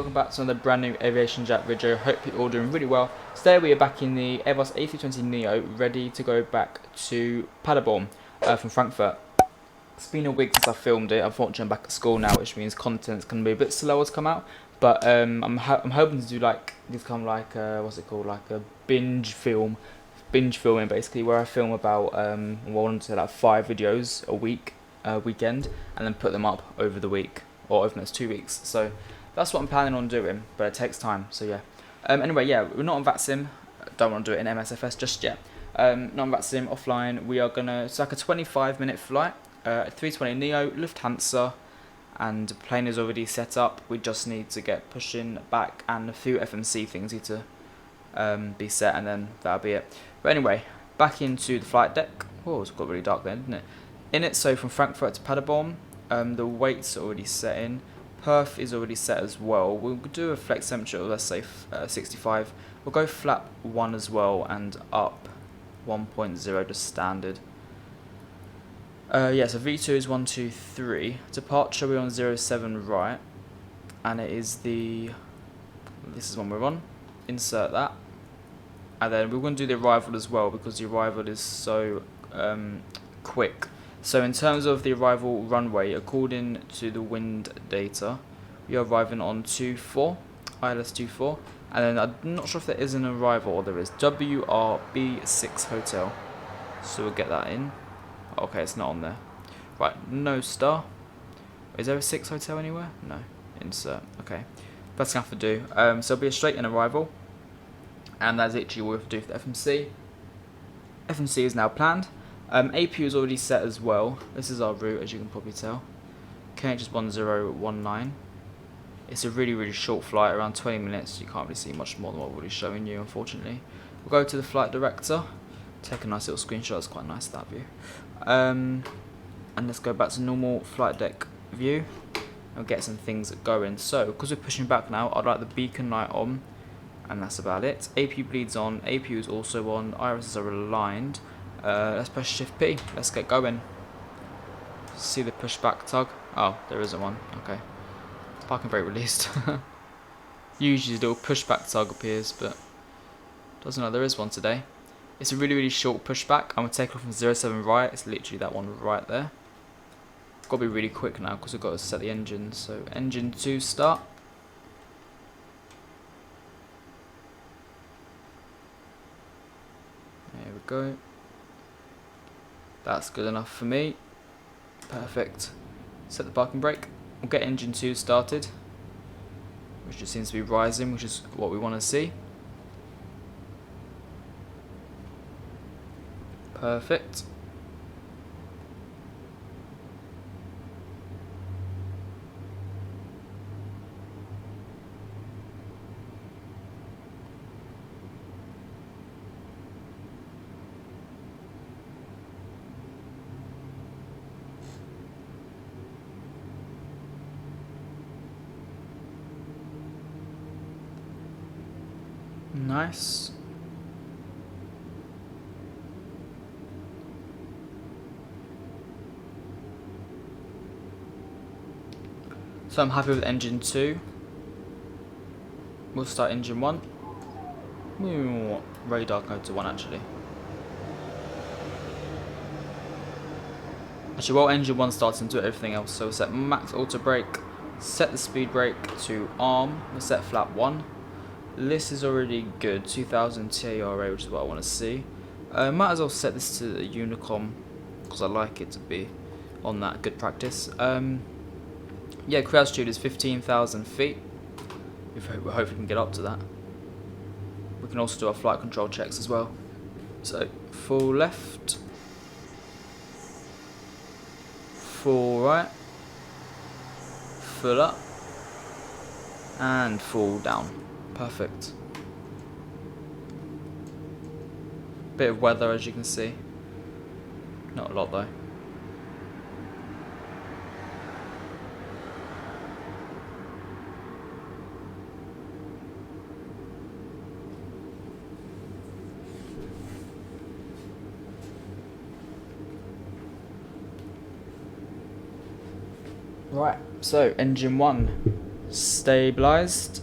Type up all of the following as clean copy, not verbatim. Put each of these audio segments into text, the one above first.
welcome back to another brand new AviationJack video. Hope you're all doing really well. Today we are back in the Airbus A320neo, ready to go back to Paderborn from Frankfurt. It's been a week since I filmed it. Unfortunately, I'm back at school now, which means content's going to be a bit slower to come out. But I'm hoping to do like this kind of like what's it called, like a binge filming basically, where I film about I want to say like 5 videos a week, weekend, and then put them up over the week or over the next 2 weeks. So that's what I'm planning on doing, but it takes time. So yeah. Anyway, yeah, we're not on Vatsim. Don't want to do it in MSFS just yet. Not on Vatsim, offline. We are gonna. It's like a 25-minute flight. A320neo, LUFTHANSA, and the plane is already set up. We just need to get pushing back, and a few FMC things need to be set, and then that'll be it. But anyway, back into the flight deck. Oh, it's got really dark then, didn't it? So from Frankfurt to Paderborn, the weight's already set in. Perf is already set as well. We'll do a flex temperature, let's say 65. We'll go flap 1 as well, and up 1.0 just standard. Yeah, so V2 is 123. Departure we're on 07 right, and it is this is one we're on. Insert that, and then we're going to do the arrival as well because the arrival is so quick. So in terms of the arrival runway, according to the wind data, we are arriving on 24, ILS 24, and then I'm not sure if there is an arrival or there is WRB6 hotel. So we'll get that in. Okay, it's not on there. Right, no star. Is there a 6 hotel anywhere? No. Insert. Okay. That's gonna have to do. So it'll be a straight in arrival. And that's literally all we have to do for the FMC. FMC is now planned. APU is already set as well. This is our route, as you can probably tell. KH is 1019. It's a really, really short flight, around 20 minutes. You can't really see much more than what we're already showing you, unfortunately. We'll go to the flight director. Take a nice little screenshot. It's quite nice, that view. And let's go back to normal flight deck view and get some things going. So because we're pushing back now, I'd like the beacon light on, and that's about it. APU bleeds on, APU is also on, irises are aligned. Let's press shift P, let's get going. See the pushback tug? Oh, there isn't one. Okay, parking brake released. Usually a little pushback tug appears, but doesn't know there is one today. It's a really, really short pushback. I'm going to take off from 07 right. It's literally that one right there. Got to be really quick now because we've got to set the engine. So engine 2 start. There we go. That's good enough for me. Perfect. Set the parking brake. We'll get engine 2 started, which just seems to be rising, which is what we want to see. Perfect. Nice. So I'm happy with engine 2. We'll start engine 1. Radar go to 1 actually. Actually, while engine 1 starts and do everything else, so we'll set max auto brake, set the speed brake to arm, we'll set flap 1. This is already good, 2000 TARA, which is what I want to see. Might as well set this to the Unicom because I like it to be on that, good practice. Yeah, crew altitude is 15,000 feet. We hope we can get up to that. We can also do our flight control checks as well. So, full left, full right, full up, and full down. Perfect. Bit of weather, as you can see. Not a lot though. Right, so engine 1 Stabilised.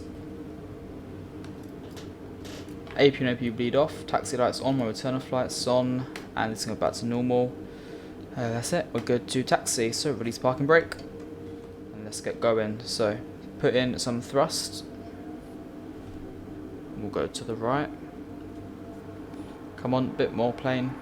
AP and OP bleed off. Taxi lights on. My return flights on. And it's going back to normal. That's it. We're good to taxi. So release parking brake. And let's get going. So put in some thrust. We'll go to the right. Come on, a bit more plane.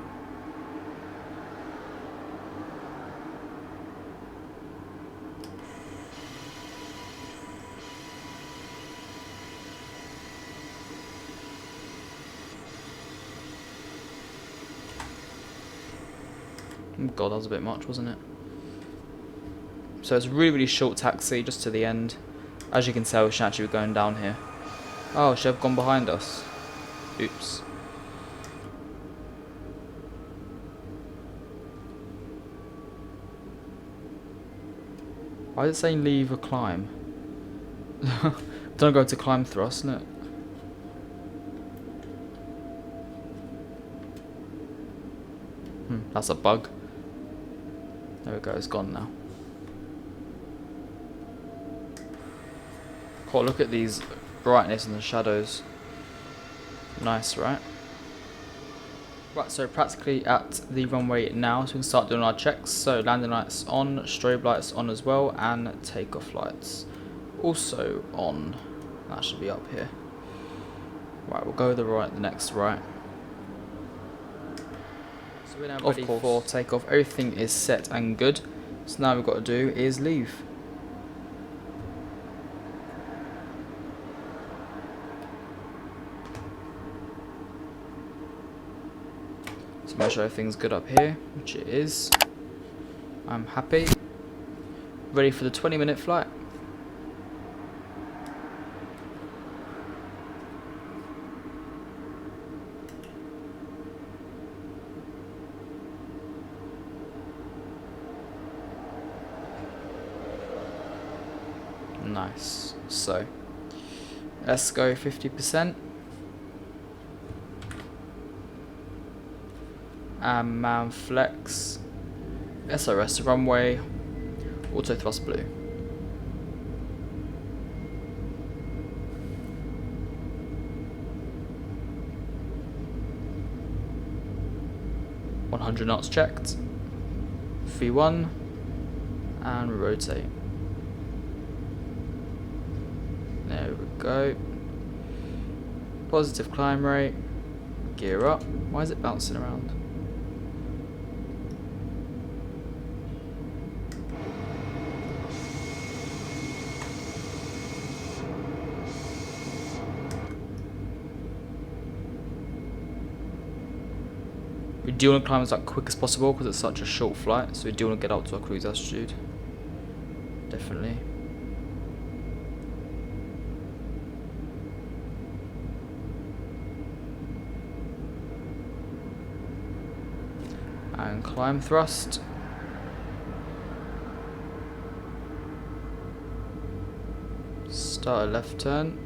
God, that was a bit much, wasn't it? So it's a really, really short taxi, just to the end. As you can tell, we should actually be going down here. Oh, should have gone behind us. Oops. Why is it saying leave a climb? Don't go to climb thrust, isn't it? That's a bug. There we go, it's gone now. Oh, look at these brightness and the shadows. Nice, right? Right, so practically at the runway now, so we can start doing our checks. So landing lights on, strobe lights on as well, and takeoff lights also on. That should be up here. Right, we'll go the next right. So we're now ready for takeoff. Everything is set and good. So now we've got to do is leave. So make sure everything's good up here, which it is. I'm happy. Ready for the 20-minute flight. Nice. So let's go 50%. And man flex. SRS runway. Auto thrust blue. .100 knots checked. V1 and rotate. There we go. Positive climb rate. Gear up. Why is it bouncing around? We do want to climb as quick as possible because it's such a short flight, so we do want to get up to our cruise altitude. Definitely. And climb thrust. Start a left turn.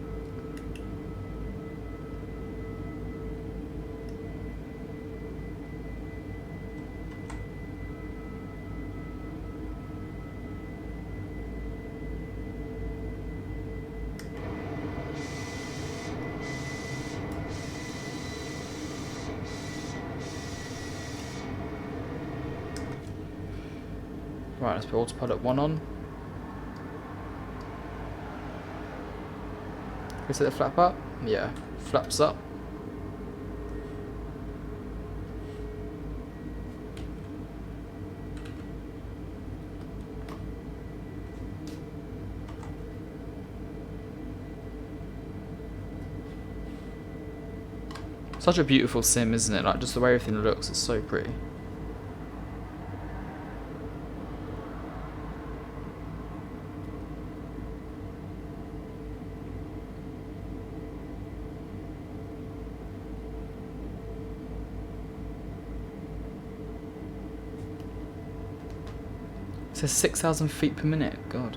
Right, let's put autopilot 1 on. Is it the flap up? Yeah, flaps up. Such a beautiful sim, isn't it? Like, just the way everything looks, it's so pretty. It says 6,000 feet per minute. God.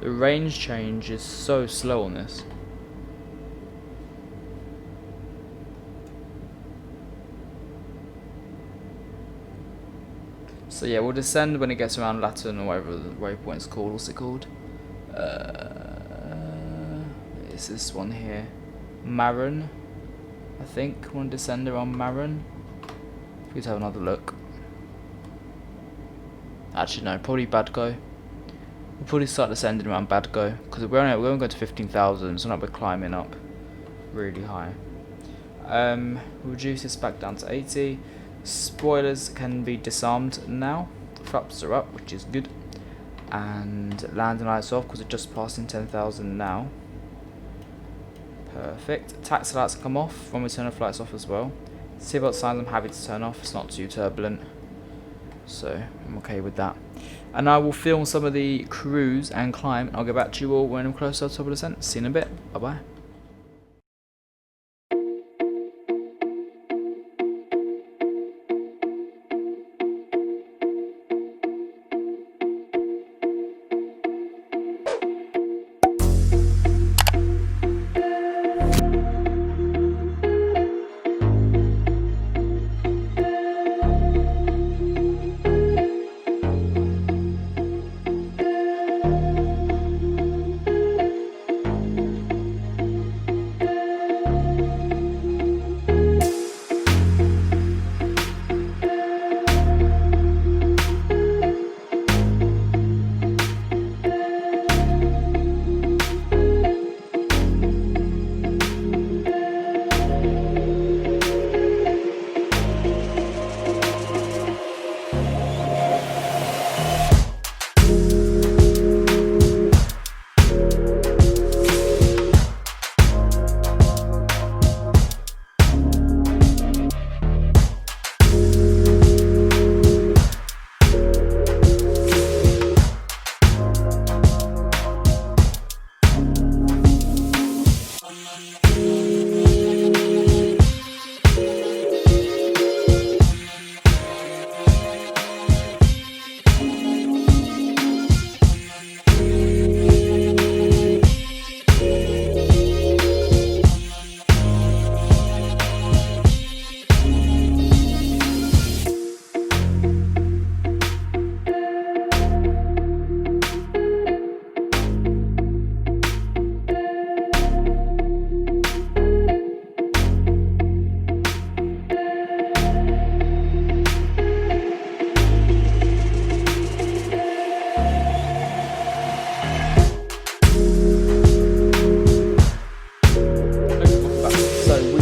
The range change is so slow on this. So So yeah, we'll descend when it gets around Latin or whatever the waypoint's called. What's it called? It's this one here. Marin, I think. We'll descend around Marin. Let's have another look. Actually no, probably Badgo. We'll probably start descending around Badgo, because we're only going to 15,000, so not we're climbing up really high. Reduce this back down to 80. Spoilers can be disarmed now. Flaps are up, which is good. And landing lights off, because we're just passing 10,000 now. Perfect. Taxi lights come off when we turn our flights off as well. Seatbelt signs I'm happy to turn off, it's not too turbulent. So I'm okay with that. And I will film some of the cruise and climb, and I'll get back to you all when I'm close to the top of the descent. See you in a bit. Bye bye.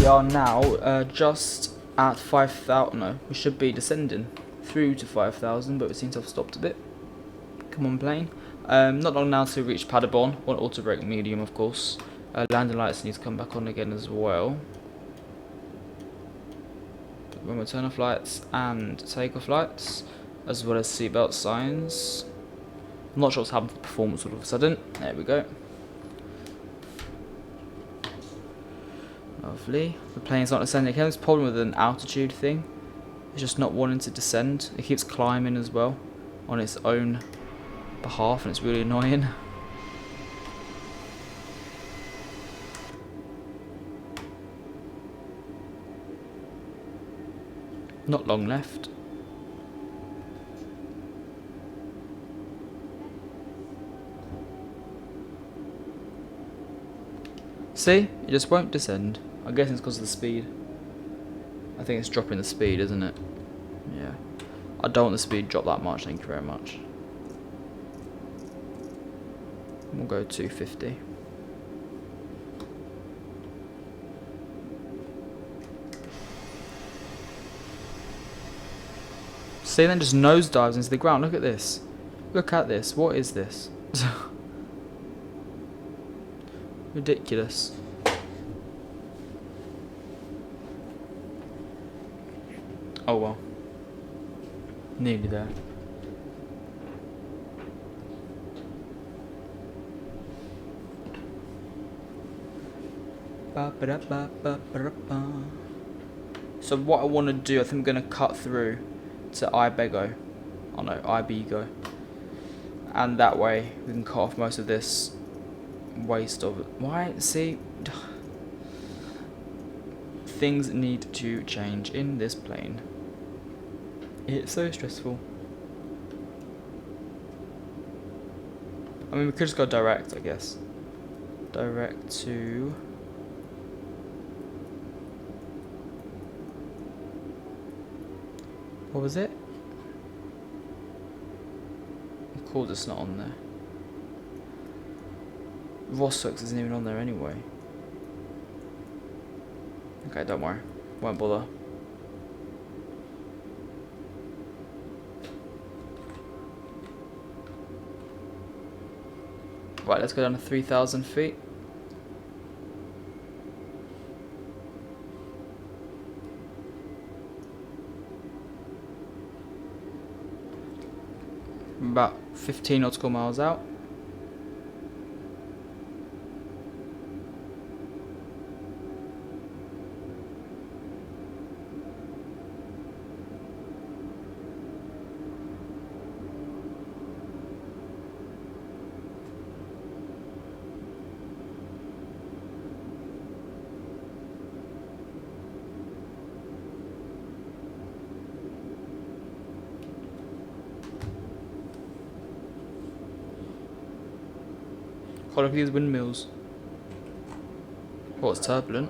Are now just at 5,000. No, we should be descending through to 5,000, but we seem to have stopped a bit. Come on, plane. Not long now to reach Paderborn. Want auto brake medium, of course. Landing lights need to come back on again as well. When we turn off lights and take off lights, as well as seatbelt signs. I'm not sure what's happened to the performance all of a sudden. There we go. Lovely. The plane's not descending. It has a problem with an altitude thing. It's just not wanting to descend. It keeps climbing as well on its own behalf, and it's really annoying. Not long left. See? It just won't descend. I guess it's because of the speed. I think it's dropping the speed, isn't it? Yeah. I don't want the speed to drop that much, thank you very much. We'll go 250. See, then just nosedives into the ground. Look at this. Look at this. What is this? Ridiculous. Oh well. Nearly there. So what I want to do, I think I'm going to cut through to Ibego. Oh no, Ibego. And that way we can cut off most of this waste of it. Why? See? Things need to change in this plane. It's so stressful. I mean, we could just go direct, I guess. Direct to... What was it? Of course it's not on there. Rostock isn't even on there anyway. Okay, don't worry. Won't bother. Right, let's go down to 3,000 feet. About 15 nautical miles out. Look at these windmills. Oh, it's turbulent.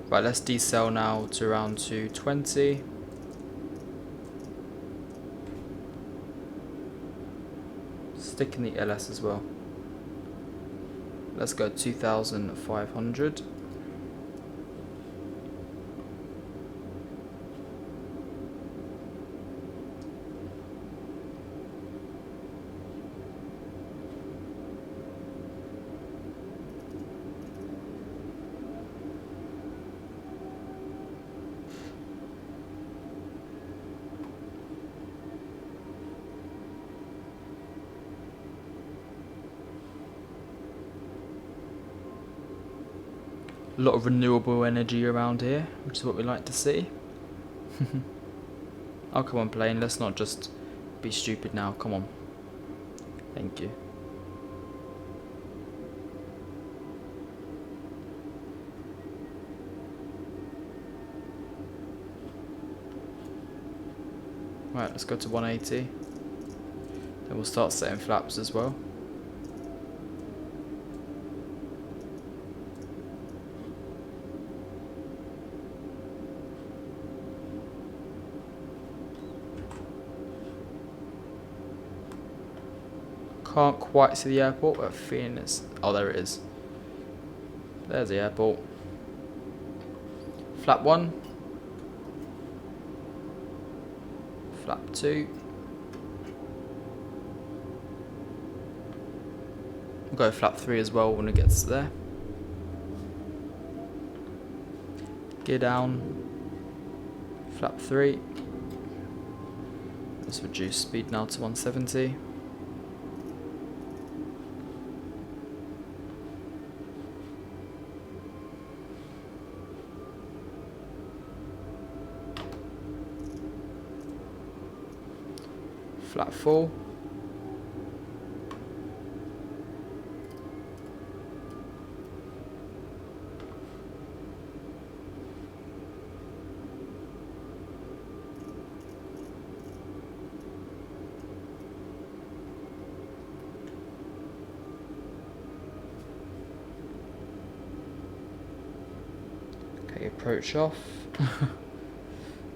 Right, let's decel now to around 220. Stick in the LS as well. Let's go 2,500. A lot of renewable energy around here, which is what we like to see. Oh, come on, plane, let's not just be stupid now, come on. Thank you. Right, let's go to 180. Then we'll start setting flaps as well. Can't quite see the airport, but feeling it's... Oh, there it is. There's the airport. Flap 1. Flap 2. We'll go flap 3 as well when it gets there. Gear down. Flap 3. Let's reduce speed now to 170. Flap 4. Okay, approach off.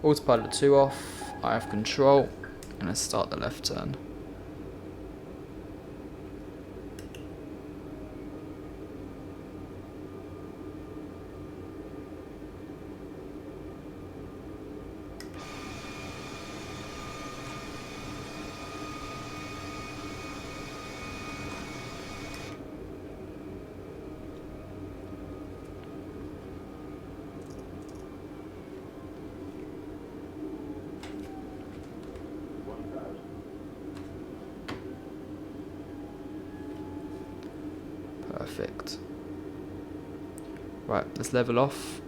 Autopilot 2 off. I have control. And let's start the left turn. Perfect. Right, let's level off.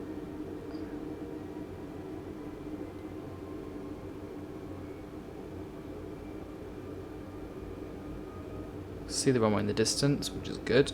See the runway in the distance, which is good.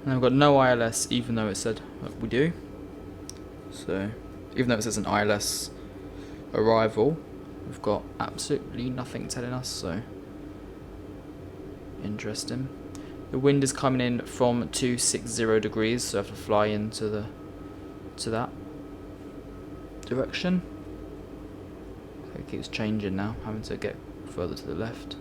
And we've got no ILS, even though it said we do. So, even though it says an ILS arrival, we've got absolutely nothing telling us, so interesting. The wind is coming in from 260 degrees, so I have to fly into that direction. So it keeps changing now, having to get further to the left.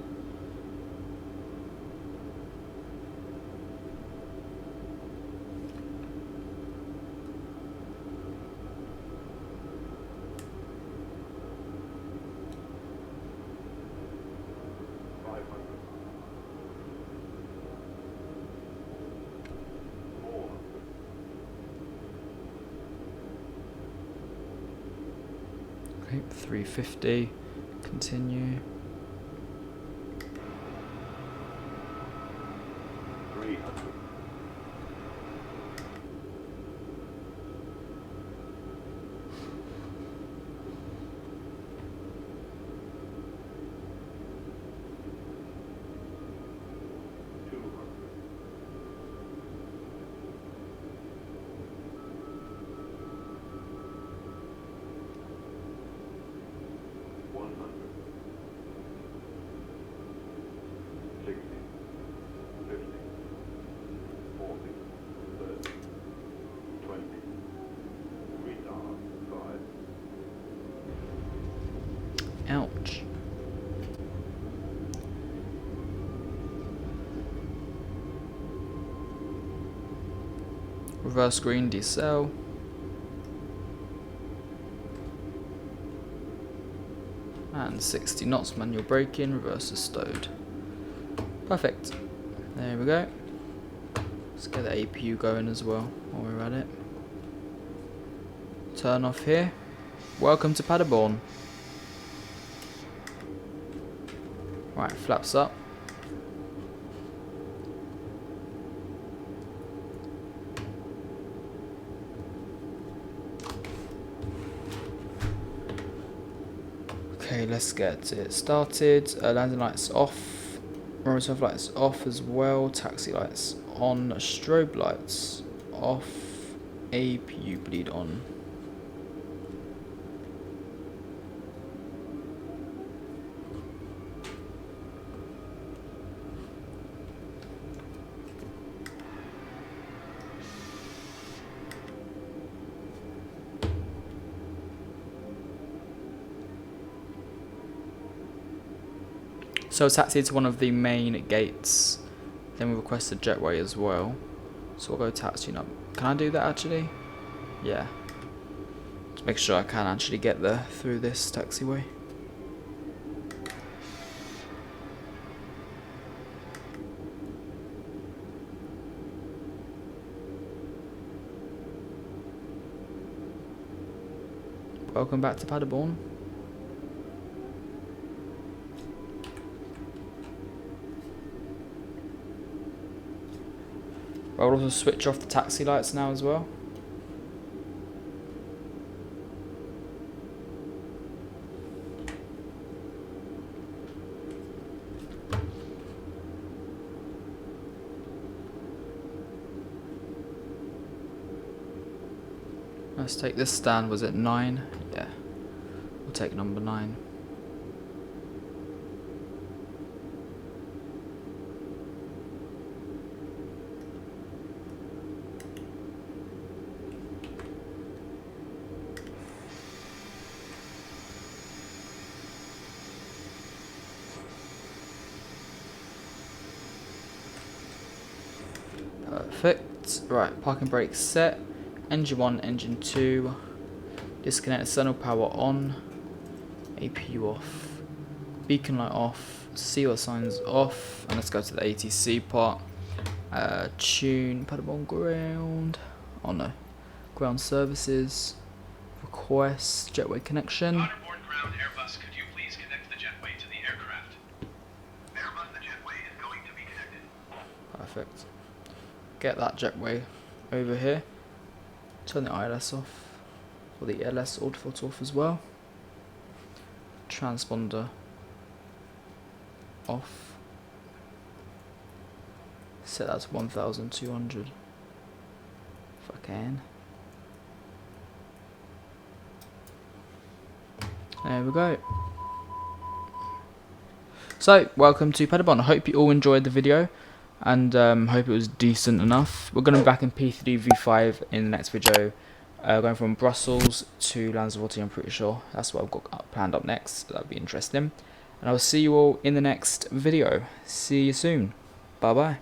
Okay, 350, continue. 300. Ouch. Reverse green, decel. And 60 knots, manual braking, reverse is stowed. Perfect. There we go. Let's get the APU going as well while we're at it. Turn off here. Welcome to Paderborn. Right, flaps up. Okay, let's get it started. Landing lights off. Motor lights off as well. Taxi lights on. Strobe lights off. APU bleed on. So taxi to one of the main gates. Then we request a jetway as well. So we'll go taxiing up. Can I do that actually? Yeah. To make sure I can actually get there through this taxiway. Welcome back to Paderborn. I'll also switch off the taxi lights now as well. Let's take this stand, was it 9? Yeah, we'll take number 9. Perfect. Right, parking brake set. Engine 1, engine 2. Disconnect external power on. APU off. Beacon light off. CO signs off. And let's go to the ATC part. Tune, Paderborn ground. Oh no. Ground services. Request, jetway connection. Paderborn ground Airbus, could you please connect the jetway to the aircraft? Airbus, the jetway is going to be connected. Perfect. Get that jetway over here. Turn the ILS off. Or the LS autofilter off as well. Transponder off. Set that to 1200. again. There we go. So, welcome to Paderborn. I hope you all enjoyed the video, and hope it was decent enough. We're going to be back in P3 V5 in the next video, going from Brussels to Lanzarote, I'm pretty sure. That's what I've got planned up next, so that'll be interesting. And I will see you all in the next video. See you soon. Bye bye.